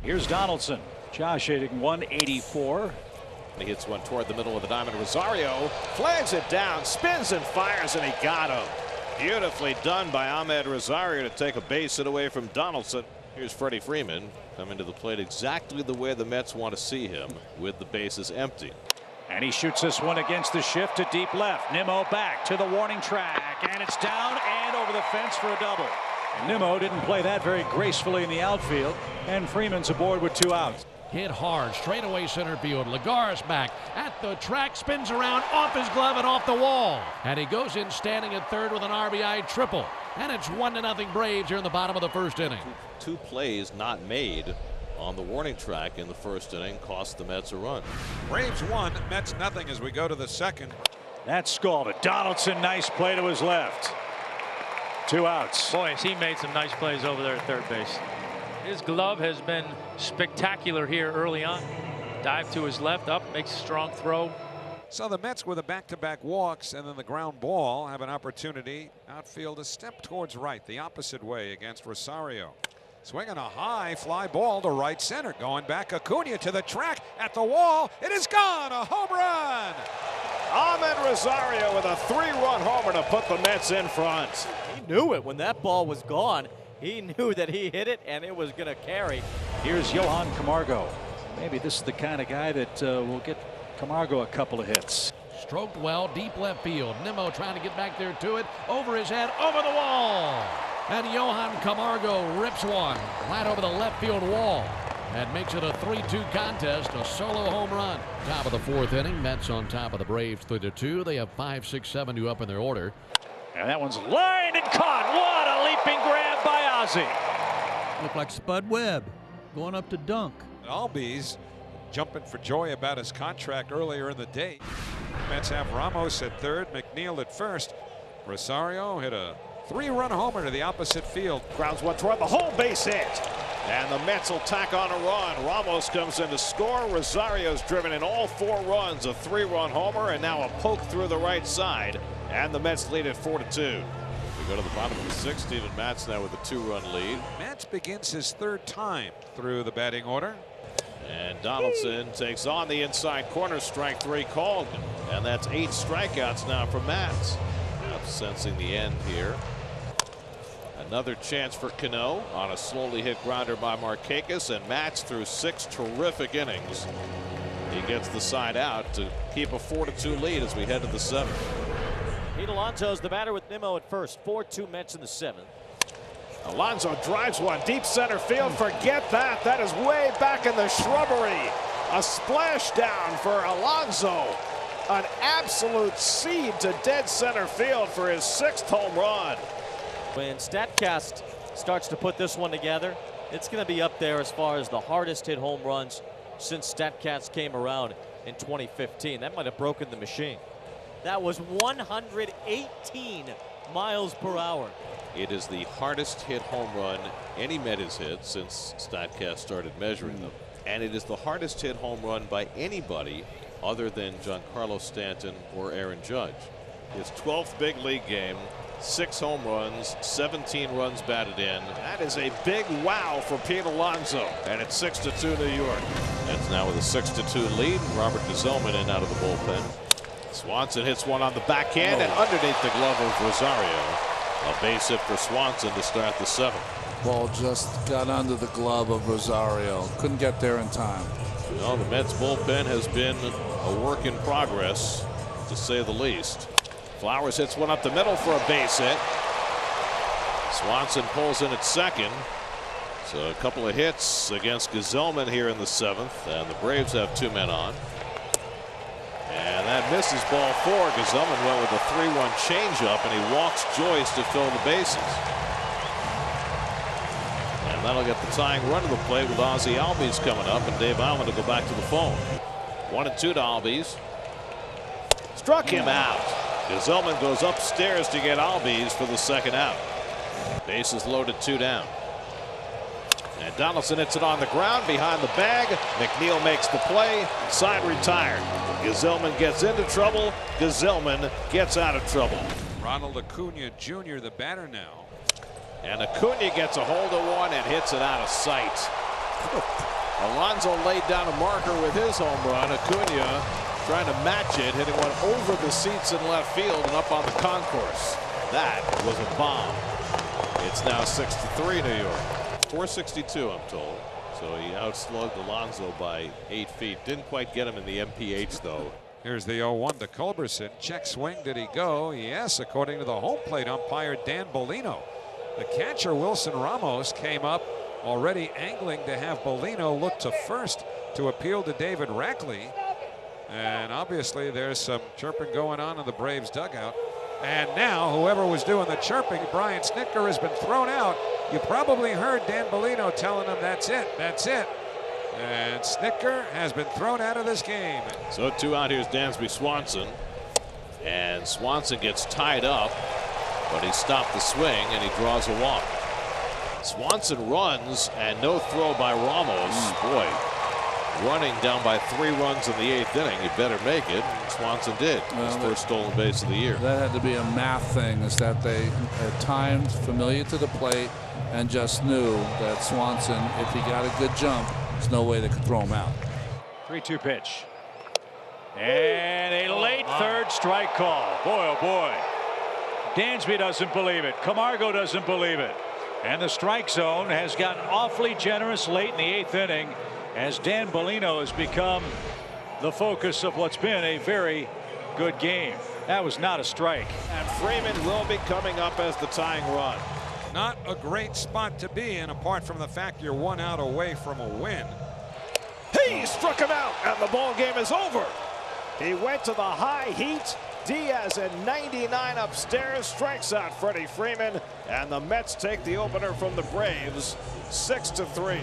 Here's Donaldson. Josh hitting 184. He hits one toward the middle of the diamond. Rosario flags it down, spins and fires, and he got him. Beautifully done by Ahmed Rosario to take a base hit away from Donaldson. Here's Freddie Freeman coming to the plate exactly the way the Mets want to see him, with the bases empty. And he shoots this one against the shift to deep left. Nimmo back to the warning track, and it's down and over the fence for a double. And Nimmo didn't play that very gracefully in the outfield, and Freeman's aboard with 2 outs. Hit hard, straightaway center field. Lagares back at the track, spins around off his glove and off the wall. And he goes in standing at third with an RBI triple. And it's 1-0 Braves here in the bottom of the first inning. Two plays not made on the warning track in the first inning cost the Mets a run. Braves 1, Mets nothing as we go to the second. That's scalded. Donaldson, nice play to his left. 2 outs. Boy, he made some nice plays over there at third base. His glove has been spectacular here early on. Dive to his left, up, makes a strong throw. So the Mets with a back-to-back walks and then the ground ball have an opportunity. Outfield a step towards right, the opposite way against Rosario. Swinging a high fly ball to right center. Going back, Acuna to the track at the wall. It is gone, a home run. Ahmed Rosario with a 3-run homer to put the Mets in front. He knew it when that ball was gone. He knew that he hit it and it was going to carry. Here's Johan Camargo. Maybe this is the kind of guy that will get Camargo a couple of hits. Stroked well, deep left field. Nimmo trying to get back there to it. Over his head, over the wall. And Johan Camargo rips one right over the left field wall. And makes it a 3-2 contest, a solo home run. Top of the fourth inning, Mets on top of the Braves 3-2. They have 5, 6, 7 to up in their order. And that one's lined and caught. What a leaping grab by Ozzie. Looked like Spud Webb going up to dunk. Albies jumping for joy about his contract earlier in the day. Mets have Ramos at third, McNeil at first. Rosario hit a 3-run homer to the opposite field. Grounds one toward the home base hit. And the Mets will tack on a run. Ramos comes in to score. Rosario's driven in all 4 runs, a 3-run homer, and now a poke through the right side. And the Mets lead at 4-2. We go to the bottom of the 6th. Steven Matz now with a 2-run lead. Matz begins his 3rd time through the batting order. And Donaldson takes on the inside corner, strike 3 called. And that's 8 strikeouts now for Matz. Sensing the end here. Another chance for Cano on a slowly hit grounder by Markakis, and Matz through 6 terrific innings. He gets the side out to keep a 4-2 lead as we head to the 7th. Pete Alonso's the batter with Nimmo at first. 4-2 Mets in the 7th. Alonso drives one deep center field. Forget that. That is way back in the shrubbery. A splash down for Alonso. An absolute seed to dead center field for his 6th home run. When StatCast starts to put this one together, it's going to be up there as far as the hardest hit home runs since StatCast came around in 2015. That might have broken the machine. That was 118 miles per hour. It is the hardest hit home run any Met has hit since StatCast started measuring them. And it is the hardest hit home run by anybody other than Giancarlo Stanton or Aaron Judge. His 12th big league game, 6 home runs, 17 runs batted in. That is a big wow for Pete Alonso. And it's 6-2 New York. That's now with a 6-2 lead. Robert Gsellman in out of the bullpen. Swanson hits one on the backhand and underneath the glove of Rosario. A base hit for Swanson to start the 7th. Ball just got under the glove of Rosario. Couldn't get there in time. Well, the Mets bullpen has been a work in progress, to say the least. Flowers hits one up the middle for a base hit. Swanson pulls in at second. So a couple of hits against Gsellman here in the 7th, and the Braves have 2 men on. And that misses ball 4. Gsellman went with a 3-1 changeup, and he walks Joyce to fill the bases. And that'll get the tying run to the plate with Ozzie Albies coming up, and Dave Allen to go back to the phone. 1-2 to Albies. Struck him out. Gsellman goes upstairs to get Albies for the 2nd out. Bases loaded, 2 down. And Donaldson hits it on the ground behind the bag. McNeil makes the play. Side retired. Gazelman gets into trouble. Gazelman gets out of trouble. Ronald Acuna Jr., the batter now. And Acuna gets a hold of one and hits it out of sight. Alonso laid down a marker with his home run. Acuna trying to match it, hitting one over the seats in left field and up on the concourse. That was a bomb. It's now 6-3 New York. 462, I'm told. So he outslugged Alonso by 8 feet. Didn't quite get him in the MPH, though. Here's the 0-1 to Culberson. Check swing. Did he go? Yes, according to the home plate umpire Dan Bellino. The catcher Wilson Ramos came up already angling to have Bellino look to first to appeal to David Rackley. And obviously there's some chirping going on in the Braves dugout. And now whoever was doing the chirping, Brian Snitker, has been thrown out. You probably heard Dan Bellino telling him that's it, that's it. And Snitker has been thrown out of this game. So 2 out. Here's Dansby Swanson. And Swanson gets tied up, but he stopped the swing and he draws a walk. Swanson runs and no throw by Ramos. Boy, running down by 3 runs in the 8th inning. You better make it. Swanson did. His first stolen base of the year. That had to be a math thing, is that they had timed familiar to the plate and just knew that Swanson, if he got a good jump, there's no way they could throw him out. 3-2 pitch. And a late third strike call. Boy, oh boy. Dansby doesn't believe it. Camargo doesn't believe it. And the strike zone has gotten awfully generous late in the 8th inning as Dan Bellino has become the focus of what's been a very good game. That was not a strike. And Freeman will be coming up as the tying run. Not a great spot to be in, apart from the fact you're 1 out away from a win. He struck him out, and the ball game is over. He went to the high heat. Diaz at 99 upstairs strikes out Freddie Freeman, and the Mets take the opener from the Braves 6-3.